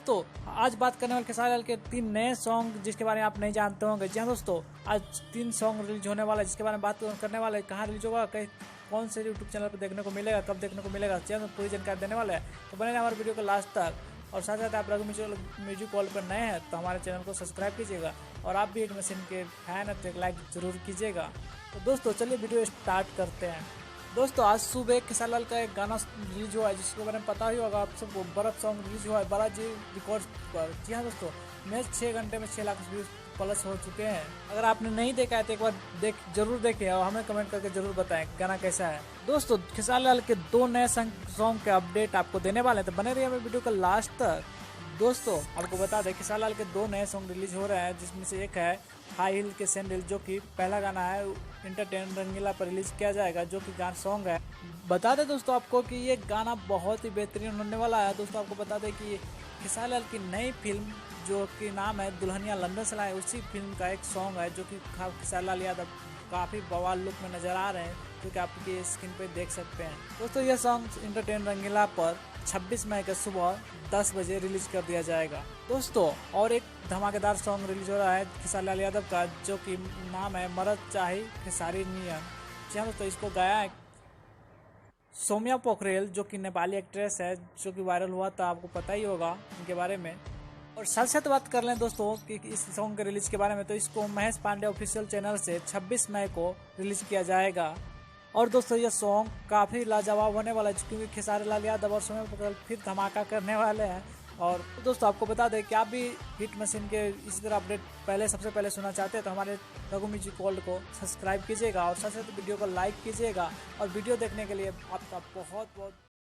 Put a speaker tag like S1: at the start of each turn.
S1: दोस्तों आज बात करने वाले खेसारी लाल के 3 नए सॉन्ग जिसके बारे में आप नहीं जानते होंगे। जी हाँ दोस्तों, आज 3 सॉन्ग रिलीज होने वाला है जिसके बारे में बात करने वाले हैं। कहाँ रिलीज होगा, कहीं कौन से यूट्यूब चैनल पर देखने को मिलेगा, कब देखने को मिलेगा, चैनल पूरी जानकारी देने वाला है। तो बने हमारे वीडियो को लास्ट तक। और साथ साथ आप रघु म्यूजिक कॉल पर नए हैं तो हमारे चैनल को सब्सक्राइब कीजिएगा। और आप भी हिट मशीन के फैन हैं तो एक लाइक जरूर कीजिएगा। तो दोस्तों चलिए वीडियो स्टार्ट करते हैं। दोस्तों आज सुबह खेसारी लाल का एक गाना रिलीज हुआ है जिसके बारे में पता ही होगा आप सबको। बर्फ सॉन्ग रिलीज हुआ है बालाजी रिकॉर्ड्स पर। जी हाँ दोस्तों, मैच 6 घंटे में 6 लाख व्यूज प्लस हो चुके हैं। अगर आपने नहीं देखा है तो एक बार जरूर देखें और हमें कमेंट करके जरूर बताएं गाना कैसा है। दोस्तों खेसारी लाल के 2 नए सॉन्ग के अपडेट आपको देने वाले हैं तो बने रहिए हमें वीडियो को लास्ट तक। दोस्तों आपको बता दें खेसारी लाल के 2 नए सॉन्ग रिलीज हो रहे हैं जिसमें से एक है हाई हिल के सैंडल जो कि पहला गाना है एंटरटेन रंगीला पर रिलीज किया जाएगा जो कि गाना सॉन्ग है। बता दें दोस्तों आपको कि ये गाना बहुत ही बेहतरीन होने वाला है। दोस्तों आपको बता दें कि खेसारी लाल की नई फिल्म जो कि नाम है दुल्हनिया लंदन से लाए, उसी फिल्म का एक सॉन्ग है जो कि खेसारी लाल यादव काफ़ी बवाल लुक में नजर आ रहे हैं जो कि आपकी स्क्रीन पे देख सकते हैं। दोस्तों यह सॉन्ग एंटरटेन रंगीला पर 26 मई के सुबह 10 बजे रिलीज कर दिया जाएगा। दोस्तों और एक धमाकेदार सॉन्ग रिलीज हो रहा है खेसारी लाल यादव का जो कि नाम है मरद चाही खेसारी नियन। जी हाँ दोस्तों, इसको गाया है सौम्या पोखरेल जो कि नेपाली एक्ट्रेस है जो कि वायरल हुआ था, आपको पता ही होगा इनके बारे में। और साथ साथ बात कर लें दोस्तों कि इस सॉन्ग के रिलीज के बारे में तो इसको महेश पांडे ऑफिशियल चैनल से 26 मई को रिलीज किया जाएगा। और दोस्तों ये सॉन्ग काफ़ी लाजवाब होने वाला है क्योंकि खेसारी लाल यादव और सौम्या पोखरेल फिर धमाका करने वाले हैं। और दोस्तों आपको बता दें कि आप भी हिट मशीन के इसी तरह अपडेट सबसे पहले सुनना चाहते हैं तो हमारे रघु म्यूजिक वर्ल्ड को सब्सक्राइब कीजिएगा और साथ साथ वीडियो को लाइक कीजिएगा। और वीडियो देखने के लिए आपका बहुत बहुत